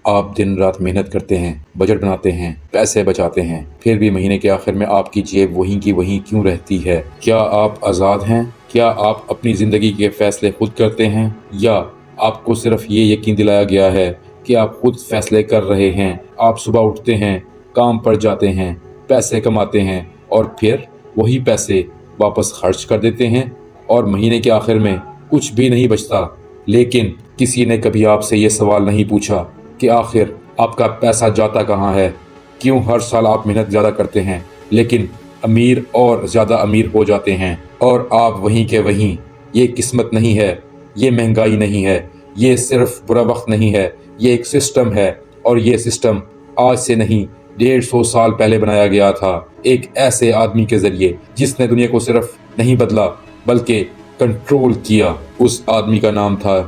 आप दिन रात मेहनत करते हैं, बजट बनाते हैं, पैसे बचाते हैं, फिर भी महीने के आखिर में आपकी जेब वहीं की वहीं क्यों रहती है? क्या आप आज़ाद हैं? क्या आप अपनी ज़िंदगी के फैसले खुद करते हैं, या आपको सिर्फ ये यकीन दिलाया गया है कि आप खुद फैसले कर रहे हैं? आप सुबह उठते हैं, काम पर जाते हैं, पैसे कमाते हैं और फिर वही पैसे वापस खर्च कर देते हैं और महीने के आखिर में कुछ भी नहीं बचता। लेकिन किसी ने कभी आपसे ये सवाल नहीं पूछा कि आखिर आपका पैसा जाता कहाँ है? क्यों हर साल आप मेहनत ज़्यादा करते हैं लेकिन अमीर और ज़्यादा अमीर हो जाते हैं और आप वहीं के वहीं? ये किस्मत नहीं है, ये महंगाई नहीं है, ये सिर्फ बुरा वक्त नहीं है, ये एक सिस्टम है। और ये सिस्टम आज से नहीं 150 साल पहले बनाया गया था, एक ऐसे आदमी के ज़रिए जिसने दुनिया को सिर्फ नहीं बदला बल्कि कंट्रोल किया। उस आदमी का नाम था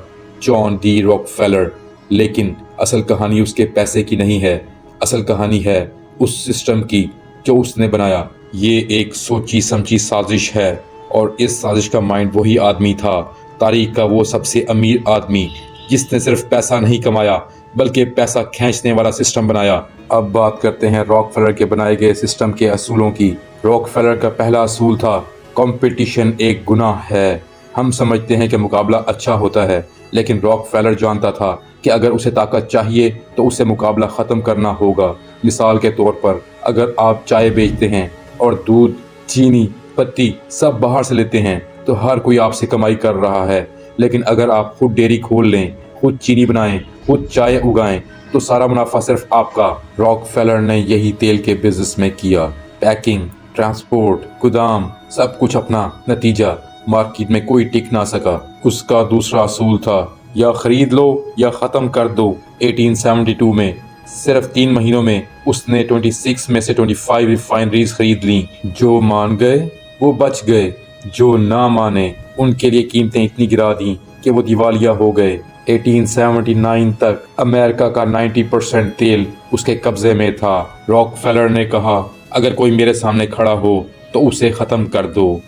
जॉन डी रॉकफेलर। लेकिन असल कहानी उसके पैसे की नहीं है, असल कहानी है उस सिस्टम की जो उसने बनाया। ये एक सोची समझी साजिश है और इस साजिश का माइंड वही आदमी था, तारीख का वो सबसे अमीर आदमी जिसने सिर्फ पैसा नहीं कमाया बल्कि पैसा खींचने वाला सिस्टम बनाया। अब बात करते हैं रॉकफेलर के बनाए गए सिस्टम के असूलों की। रॉकफेलर का पहला असूल था कंपटीशन एक गुनाह है। हम समझते हैं कि मुकाबला अच्छा होता है, लेकिन रॉकफेलर जानता था कि अगर उसे ताकत चाहिए तो उसे मुकाबला ख़त्म करना होगा। मिसाल के तौर पर, अगर आप चाय बेचते हैं और दूध, चीनी, पत्ती सब बाहर से लेते हैं तो हर कोई आपसे कमाई कर रहा है। लेकिन अगर आप खुद डेयरी खोल लें, खुद चीनी बनाएं, खुद चाय उगाएं तो सारा मुनाफा सिर्फ आपका। रॉकफेलर ने यही तेल के बिजनेस में किया। पैकिंग, ट्रांसपोर्ट, गोदाम, सब कुछ अपना। नतीजा, मार्केट में कोई टिक ना सका। उसका दूसरा असूल था या खरीद लो या ख़त्म कर दो। 1872 में सिर्फ 3 महीनों में उसने 26 में से 25 रिफाइनरीज खरीद ली। जो मान गए वो बच गए, जो ना माने उनके लिए कीमतें इतनी गिरा दी कि वो दिवालिया हो गए। 1879 तक अमेरिका का 90% तेल उसके कब्जे में था। रॉकफेलर ने कहा, अगर कोई मेरे सामने खड़ा हो तो उसे ख़त्म कर दो।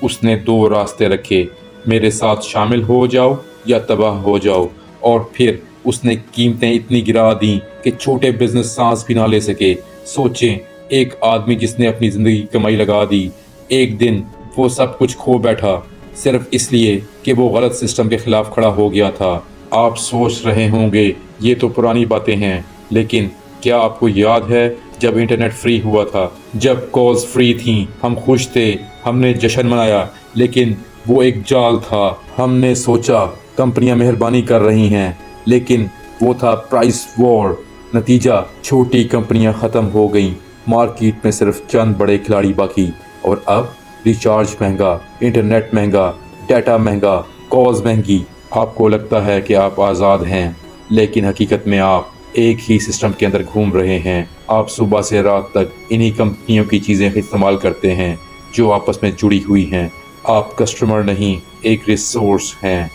उसने 2 रास्ते रखे, मेरे साथ शामिल हो जाओ या तबाह हो जाओ। और फिर उसने कीमतें इतनी गिरा दी कि छोटे बिजनेस सांस भी ना ले सके। सोचें, एक आदमी जिसने अपनी ज़िंदगी की कमाई लगा दी, एक दिन वो सब कुछ खो बैठा सिर्फ इसलिए कि वो गलत सिस्टम के खिलाफ खड़ा हो गया था। आप सोच रहे होंगे ये तो पुरानी बातें हैं, लेकिन क्या आपको याद है जब इंटरनेट फ्री हुआ था, जब कॉल्स फ्री थी, हम खुश थे, हमने जश्न मनाया, लेकिन वो एक जाल था। हमने सोचा कंपनियां मेहरबानी कर रही हैं, लेकिन वो था प्राइस वॉर। नतीजा, छोटी कंपनियां ख़त्म हो गईं, मार्केट में सिर्फ चंद बड़े खिलाड़ी बाकी। और अब रिचार्ज महंगा, इंटरनेट महंगा, डाटा महंगा, कॉल्स महंगी। आपको लगता है कि आप आज़ाद हैं, लेकिन हकीकत में आप एक ही सिस्टम के अंदर घूम रहे हैं। आप सुबह से रात तक इन्हीं कंपनियों की चीज़ें इस्तेमाल करते हैं जो आपस में जुड़ी हुई हैं। आप कस्टमर नहीं, एक रिसोर्स हैं।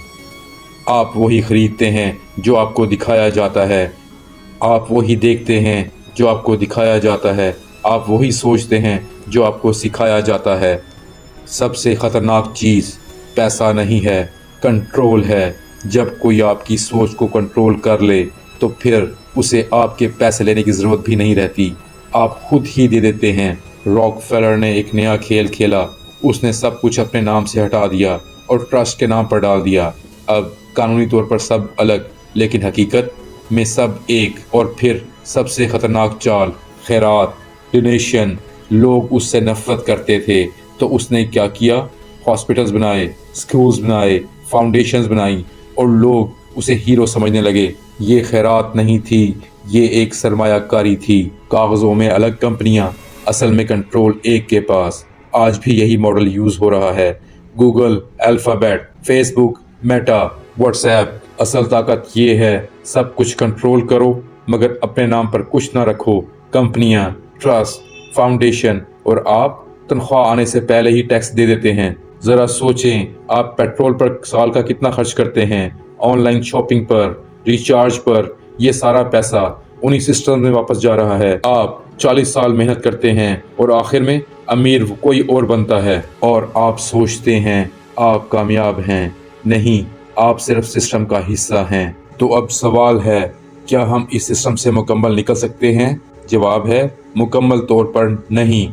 आप वही खरीदते हैं जो आपको दिखाया जाता है, आप वही देखते हैं जो आपको दिखाया जाता है, आप वही सोचते हैं जो आपको सिखाया जाता है। सबसे ख़तरनाक चीज़ पैसा नहीं है, कंट्रोल है। जब कोई आपकी सोच को कंट्रोल कर ले तो फिर उसे आपके पैसे लेने की ज़रूरत भी नहीं रहती, आप खुद ही दे देते हैं। रॉकफेलर ने एक नया खेल खेला। उसने सब कुछ अपने नाम से हटा दिया और ट्रस्ट के नाम पर डाल दिया। अब कानूनी तौर पर सब अलग, लेकिन हकीकत में सब एक। और फिर सबसे ख़तरनाक चाल, खैरात, डोनेशन। लोग उससे नफ़रत करते थे तो उसने क्या किया? हॉस्पिटल्स बनाए, स्कूल्स बनाए, फाउंडेशंस बनाई और लोग उसे हीरो समझने लगे। ये खैरात नहीं थी, ये एक सरमायाकारी थी। कागज़ों में अलग कंपनियां, असल में कंट्रोल एक के पास। आज भी यही मॉडल यूज़ हो रहा है। Google, alphabet, Facebook, Meta, WhatsApp. असल ताकत ये है, सब कुछ कंट्रोल करो मगर अपने नाम पर कुछ ना रखो। कंपनियां, ट्रस्ट, फाउंडेशन, और आप तनख्वाह आने से पहले ही टैक्स दे देते हैं। ज़रा सोचें, आप पेट्रोल पर साल का कितना खर्च करते हैं, ऑनलाइन शॉपिंग पर, रिचार्ज पर। ये सारा पैसा उन्हीं सिस्टम में वापस जा रहा है। आप 40 साल मेहनत करते हैं और आखिर में अमीर कोई और बनता है और आप सोचते हैं आप कामयाब हैं। नहीं, आप सिर्फ सिस्टम का हिस्सा हैं। तो अब सवाल है, क्या हम इस सिस्टम से मुकम्मल निकल सकते हैं? जवाब है मुकम्मल तौर पर नहीं,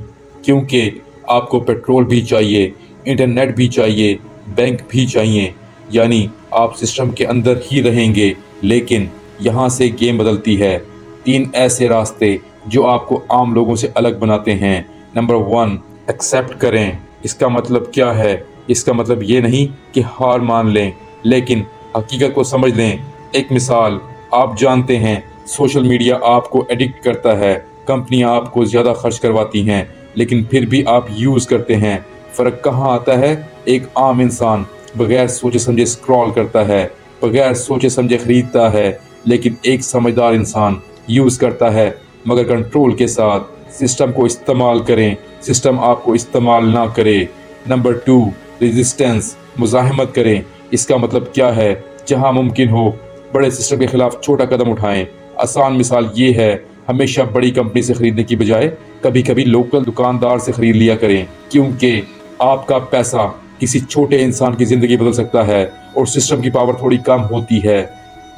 क्योंकि आपको पेट्रोल भी चाहिए, इंटरनेट भी चाहिए, बैंक भी चाहिए। यानी आप सिस्टम के अंदर ही रहेंगे, लेकिन यहाँ से गेम बदलती है। 3 ऐसे रास्ते जो आपको आम लोगों से अलग बनाते हैं। नंबर 1, एक्सेप्ट करें। इसका मतलब क्या है? इसका मतलब ये नहीं कि हार मान लें, लेकिन हकीकत को समझ लें। एक मिसाल, आप जानते हैं सोशल मीडिया आपको एडिक्ट करता है, कंपनियां आपको ज़्यादा खर्च करवाती हैं, लेकिन फिर भी आप यूज़ करते हैं। फ़र्क कहाँ आता है? एक आम इंसान बगैर सोचे समझे स्क्रॉल करता है, बगैर सोचे समझे खरीदता है, लेकिन एक समझदार इंसान यूज़ करता है, मगर कंट्रोल के साथ। सिस्टम को इस्तेमाल करें, सिस्टम आपको इस्तेमाल ना करे। नंबर 2, रेजिस्टेंस, मुज़ाहमत करें। इसका मतलब क्या है? जहां मुमकिन हो बड़े सिस्टम के खिलाफ छोटा कदम उठाएं। आसान मिसाल ये है, हमेशा बड़ी कंपनी से खरीदने की बजाय कभी कभी लोकल दुकानदार से खरीद लिया करें, क्योंकि आपका पैसा किसी छोटे इंसान की ज़िंदगी बदल सकता है और सिस्टम की पावर थोड़ी कम होती है।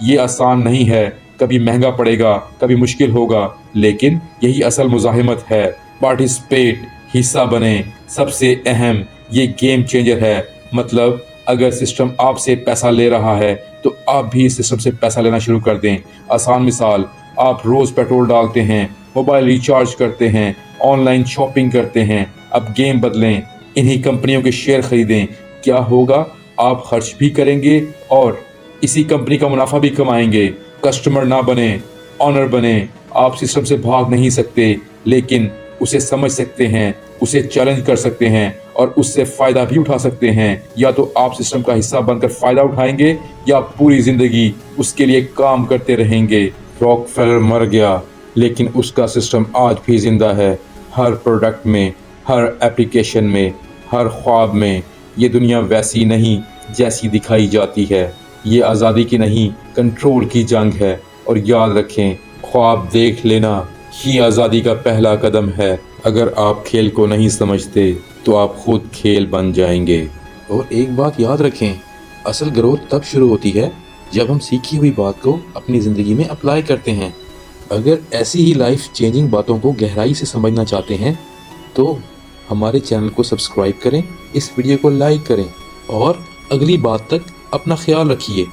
ये आसान नहीं है, कभी महंगा पड़ेगा, कभी मुश्किल होगा, लेकिन यही असल मुज़ाहमत है। पार्टिसिपेट, हिस्सा बने। सबसे अहम, ये गेम चेंजर है। मतलब अगर सिस्टम आपसे पैसा ले रहा है तो आप भी सिस्टम से पैसा लेना शुरू कर दें। आसान मिसाल, आप रोज़ पेट्रोल डालते हैं, मोबाइल रिचार्ज करते हैं, ऑनलाइन शॉपिंग करते हैं। अब गेम बदलें, इन्हीं कंपनियों के शेयर खरीदें। क्या होगा? आप खर्च भी करेंगे और इसी कंपनी का मुनाफा भी कमाएंगे। कस्टमर ना बने, ऑनर बने। आप सिस्टम से भाग नहीं सकते, लेकिन उसे समझ सकते हैं, उसे चैलेंज कर सकते हैं और उससे फ़ायदा भी उठा सकते हैं। या तो आप सिस्टम का हिस्सा बनकर फ़ायदा उठाएंगे या पूरी ज़िंदगी उसके लिए काम करते रहेंगे। रॉकफेलर मर गया, लेकिन उसका सिस्टम आज भी ज़िंदा है। हर प्रोडक्ट में, हर एप्लीकेशन में, हर ख्वाब में। ये दुनिया वैसी नहीं जैसी दिखाई जाती है। ये आज़ादी की नहीं, कंट्रोल की जंग है। और याद रखें, ख्वाब देख लेना ही आज़ादी का पहला कदम है। अगर आप खेल को नहीं समझते तो आप खुद खेल बन जाएंगे। और एक बात याद रखें, असल ग्रोथ तब शुरू होती है जब हम सीखी हुई बात को अपनी ज़िंदगी में अप्लाई करते हैं। अगर ऐसी ही लाइफ चेंजिंग बातों को गहराई से समझना चाहते हैं तो हमारे चैनल को सब्सक्राइब करें, इस वीडियो को लाइक करें और अगली बात तक अपना ख्याल रखिए।